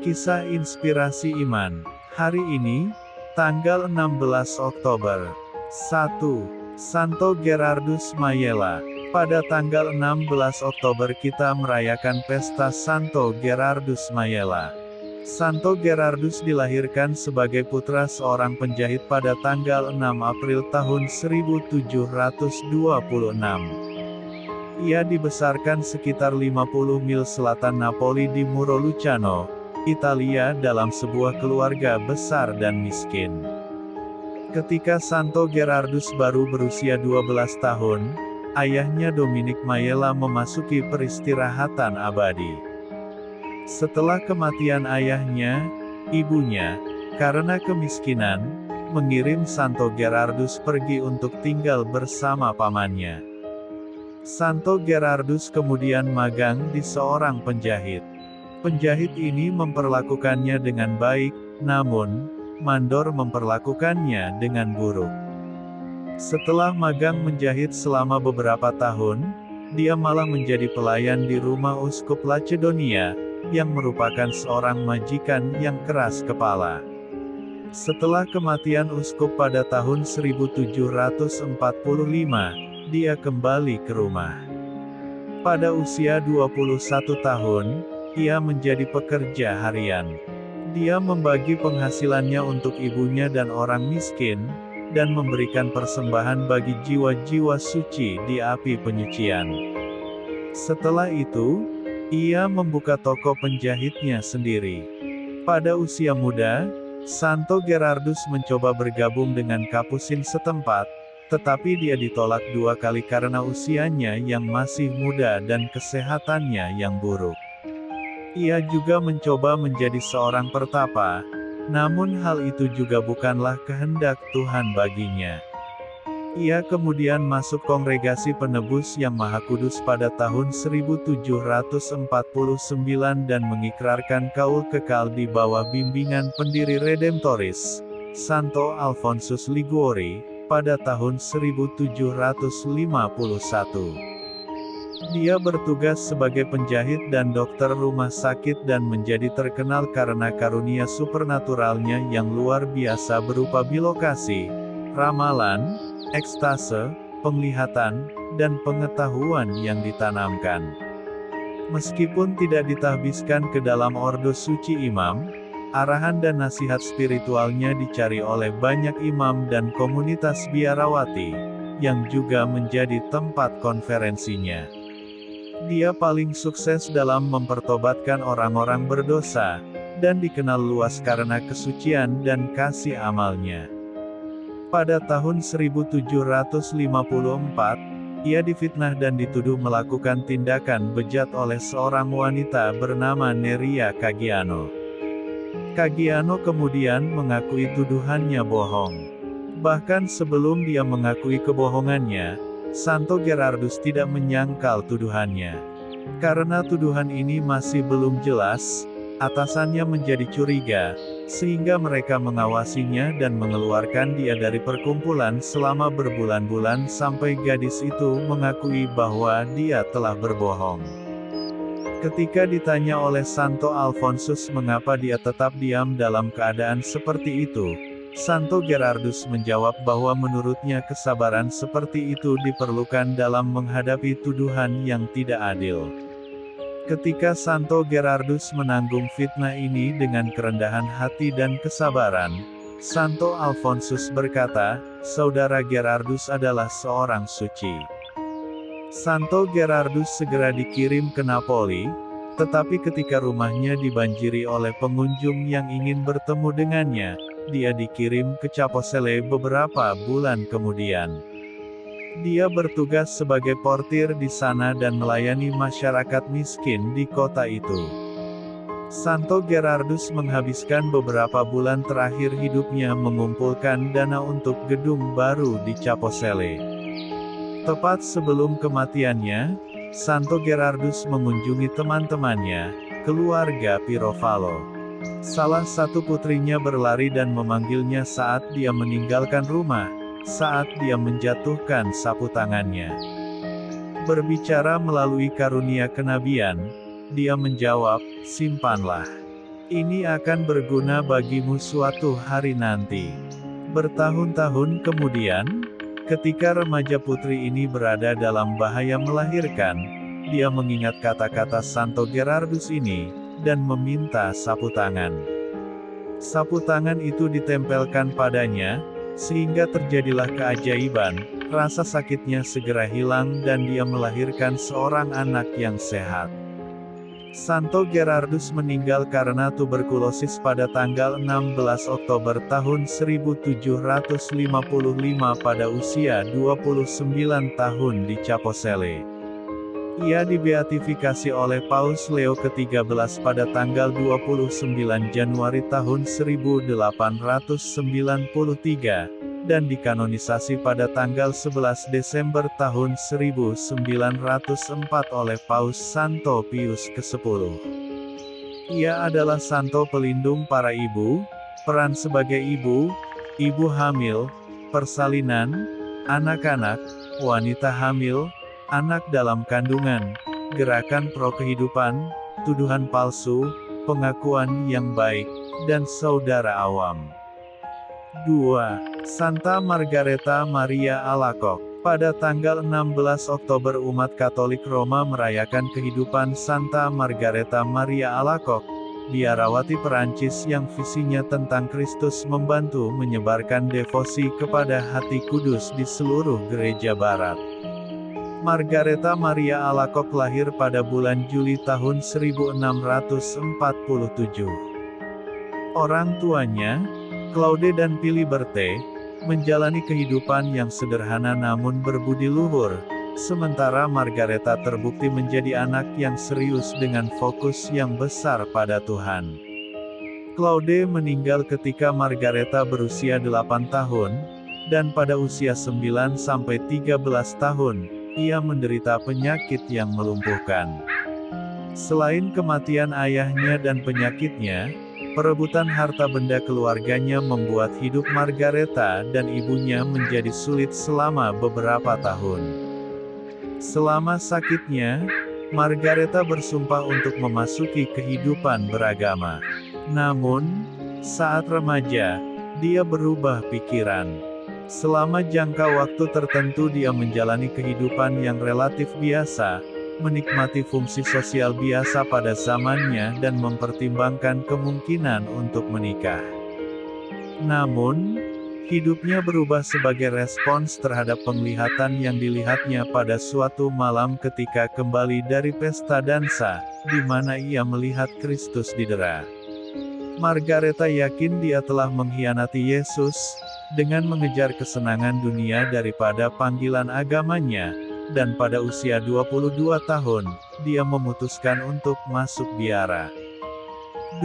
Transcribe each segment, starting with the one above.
Kisah Inspirasi Iman. Hari ini, tanggal 16 Oktober. 1. Santo Gerardus Mayela. Pada tanggal 16 Oktober kita merayakan pesta Santo Gerardus Mayela. Santo Gerardus dilahirkan sebagai putra seorang penjahit pada tanggal 6 April tahun 1726. Ia dibesarkan sekitar 50 mil selatan Napoli di Muro Lucano, Italia dalam sebuah keluarga besar dan miskin. Ketika Santo Gerardus baru berusia 12 tahun, ayahnya Dominic Mayela memasuki peristirahatan abadi. Setelah kematian ayahnya, ibunya, karena kemiskinan, mengirim Santo Gerardus pergi untuk tinggal bersama pamannya. Santo Gerardus kemudian magang di seorang penjahit. Penjahit ini memperlakukannya dengan baik, namun, mandor memperlakukannya dengan buruk. Setelah magang menjahit selama beberapa tahun, dia malah menjadi pelayan di rumah Uskup Lacedonia, yang merupakan seorang majikan yang keras kepala. Setelah kematian Uskup pada tahun 1745, dia kembali ke rumah. Pada usia 21 tahun, ia menjadi pekerja harian. Dia membagi penghasilannya untuk ibunya dan orang miskin, dan memberikan persembahan bagi jiwa-jiwa suci di api penyucian. Setelah itu, ia membuka toko penjahitnya sendiri. Pada usia muda, Santo Gerardus mencoba bergabung dengan kapusin setempat, tetapi dia ditolak 2 kali karena usianya yang masih muda dan kesehatannya yang buruk. Ia juga mencoba menjadi seorang pertapa, namun hal itu juga bukanlah kehendak Tuhan baginya. Ia kemudian masuk Kongregasi Penebus yang Maha Kudus pada tahun 1749 dan mengikrarkan kaul kekal di bawah bimbingan pendiri Redemptoris, Santo Alfonsus Liguori, pada tahun 1751. Dia bertugas sebagai penjahit dan dokter rumah sakit dan menjadi terkenal karena karunia supernaturalnya yang luar biasa berupa bilokasi, ramalan, ekstase, penglihatan, dan pengetahuan yang ditanamkan. Meskipun tidak ditahbiskan ke dalam ordo suci imam, arahan dan nasihat spiritualnya dicari oleh banyak imam dan komunitas biarawati, yang juga menjadi tempat konferensinya. Dia paling sukses dalam mempertobatkan orang-orang berdosa, dan dikenal luas karena kesucian dan kasih amalnya. Pada tahun 1754, ia difitnah dan dituduh melakukan tindakan bejat oleh seorang wanita bernama Neria Caggiano. Caggiano kemudian mengakui tuduhannya bohong. Bahkan sebelum dia mengakui kebohongannya, Santo Gerardus tidak menyangkal tuduhannya. Karena tuduhan ini masih belum jelas, atasannya menjadi curiga, sehingga mereka mengawasinya dan mengeluarkan dia dari perkumpulan selama berbulan-bulan sampai gadis itu mengakui bahwa dia telah berbohong. Ketika ditanya oleh Santo Alfonsus mengapa dia tetap diam dalam keadaan seperti itu, Santo Gerardus menjawab bahwa menurutnya kesabaran seperti itu diperlukan dalam menghadapi tuduhan yang tidak adil. Ketika Santo Gerardus menanggung fitnah ini dengan kerendahan hati dan kesabaran, Santo Alfonsus berkata, "Saudara Gerardus adalah seorang suci." Santo Gerardus segera dikirim ke Napoli, tetapi ketika rumahnya dibanjiri oleh pengunjung yang ingin bertemu dengannya, dia dikirim ke Caposele beberapa bulan kemudian. Dia bertugas sebagai portir di sana dan melayani masyarakat miskin di kota itu. Santo Gerardus menghabiskan beberapa bulan terakhir hidupnya mengumpulkan dana untuk gedung baru di Caposele. Tepat sebelum kematiannya, Santo Gerardus mengunjungi teman-temannya, keluarga Pirovalo. Salah satu putrinya berlari dan memanggilnya saat dia meninggalkan rumah, saat dia menjatuhkan sapu tangannya. Berbicara melalui karunia kenabian, dia menjawab, "Simpanlah." Ini akan berguna bagimu suatu hari nanti. Bertahun-tahun kemudian, ketika remaja putri ini berada dalam bahaya melahirkan, dia mengingat kata-kata Santo Gerardus ini, dan meminta sapu tangan. Sapu tangan itu ditempelkan padanya, sehingga terjadilah keajaiban, rasa sakitnya segera hilang dan dia melahirkan seorang anak yang sehat. Santo Gerardus meninggal karena tuberkulosis pada tanggal 16 Oktober tahun 1755 pada usia 29 tahun di Caposele. Ia dibeatifikasi oleh Paus Leo ke-13 pada tanggal 29 Januari tahun 1893, dan dikanonisasi pada tanggal 11 Desember tahun 1904 oleh Paus Santo Pius ke-10. Ia adalah santo pelindung para ibu, peran sebagai ibu, ibu hamil, persalinan, anak-anak, wanita hamil, anak dalam kandungan, gerakan pro kehidupan, tuduhan palsu, pengakuan yang baik, dan saudara awam. 2. Santa Margareta Maria Alacoque. Pada tanggal 16 Oktober umat Katolik Roma merayakan kehidupan Santa Margareta Maria Alacoque, biarawati Perancis yang visinya tentang Kristus membantu menyebarkan devosi kepada hati kudus di seluruh gereja barat. Margareta Maria Alacoque lahir pada bulan Juli tahun 1647. Orang tuanya, Claude dan Philiberte, menjalani kehidupan yang sederhana namun berbudi luhur, sementara Margareta terbukti menjadi anak yang serius dengan fokus yang besar pada Tuhan. Claude meninggal ketika Margareta berusia 8 tahun, dan pada usia 9-13 tahun, ia menderita penyakit yang melumpuhkan. Selain kematian ayahnya dan penyakitnya, perebutan harta benda keluarganya membuat hidup Margareta dan ibunya menjadi sulit selama beberapa tahun. Selama sakitnya, Margareta bersumpah untuk memasuki kehidupan beragama. Namun, saat remaja, dia berubah pikiran. Selama jangka waktu tertentu dia menjalani kehidupan yang relatif biasa, menikmati fungsi sosial biasa pada zamannya dan mempertimbangkan kemungkinan untuk menikah. Namun, hidupnya berubah sebagai respons terhadap penglihatan yang dilihatnya pada suatu malam ketika kembali dari pesta dansa, di mana ia melihat Kristus didera. Margareta yakin dia telah mengkhianati Yesus, dengan mengejar kesenangan dunia daripada panggilan agamanya, dan pada usia 22 tahun, dia memutuskan untuk masuk biara.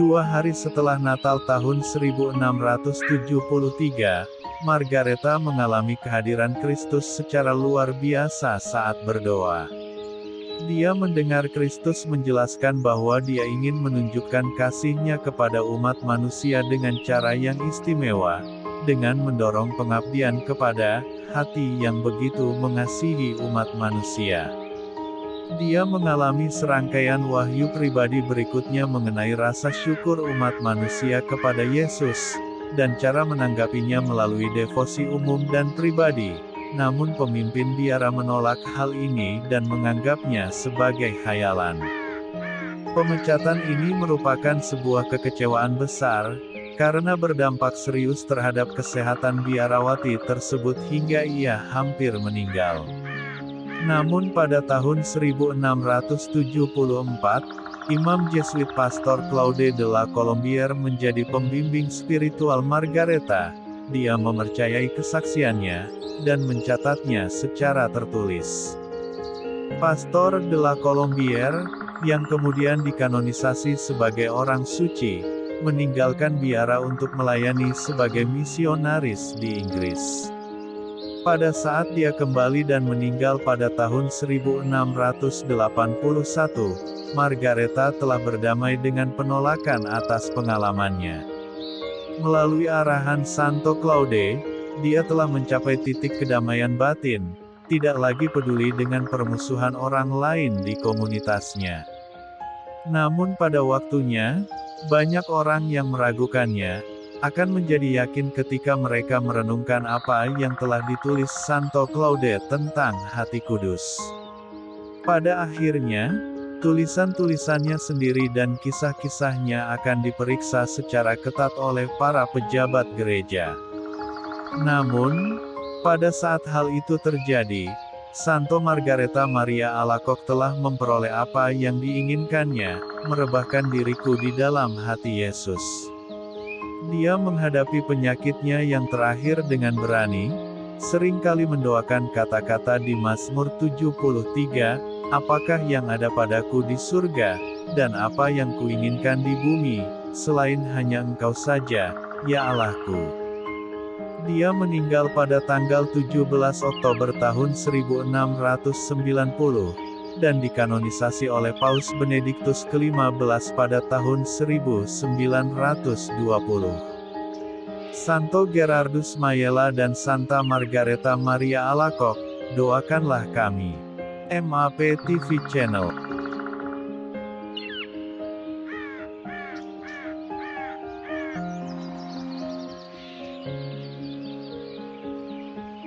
2 hari setelah Natal tahun 1673, Margareta mengalami kehadiran Kristus secara luar biasa saat berdoa. Dia mendengar Kristus menjelaskan bahwa dia ingin menunjukkan kasih-Nya kepada umat manusia dengan cara yang istimewa, dengan mendorong pengabdian kepada hati yang begitu mengasihi umat manusia. Dia mengalami serangkaian wahyu pribadi berikutnya mengenai rasa syukur umat manusia kepada Yesus, dan cara menanggapinya melalui devosi umum dan pribadi. Namun pemimpin biara menolak hal ini dan menganggapnya sebagai khayalan. Pemecatan ini merupakan sebuah kekecewaan besar, karena berdampak serius terhadap kesehatan biarawati tersebut hingga ia hampir meninggal. Namun pada tahun 1674, Imam Jesuit Pastor Claude de la Colombière menjadi pembimbing spiritual Margareta. Dia mempercayai kesaksiannya, dan mencatatnya secara tertulis. Pastor de la Colombière, yang kemudian dikanonisasi sebagai orang suci, meninggalkan biara untuk melayani sebagai misionaris di Inggris. Pada saat dia kembali dan meninggal pada tahun 1681, Margareta telah berdamai dengan penolakan atas pengalamannya. Melalui arahan Santo Claude, dia telah mencapai titik kedamaian batin, tidak lagi peduli dengan permusuhan orang lain di komunitasnya. Namun pada waktunya, Banyak orang yang meragukannya, akan menjadi yakin ketika mereka merenungkan apa yang telah ditulis Santo Claude tentang hati kudus. Pada akhirnya, tulisan-tulisannya sendiri dan kisah-kisahnya akan diperiksa secara ketat oleh para pejabat gereja. Namun, pada saat hal itu terjadi, Santo Margareta Maria Alacoque telah memperoleh apa yang diinginkannya, merebahkan diriku di dalam hati Yesus. Dia menghadapi penyakitnya yang terakhir dengan berani, seringkali mendoakan kata-kata di Mazmur 73, apakah yang ada padaku di surga, dan apa yang kuinginkan di bumi, selain hanya Engkau saja, ya Allahku. Dia meninggal pada tanggal 17 Oktober tahun 1690, dan dikanonisasi oleh Paus Benediktus ke-15 pada tahun 1920. Santo Gerardus Mayela dan Santa Margareta Maria Alacoque, doakanlah kami. MAP TV Channel.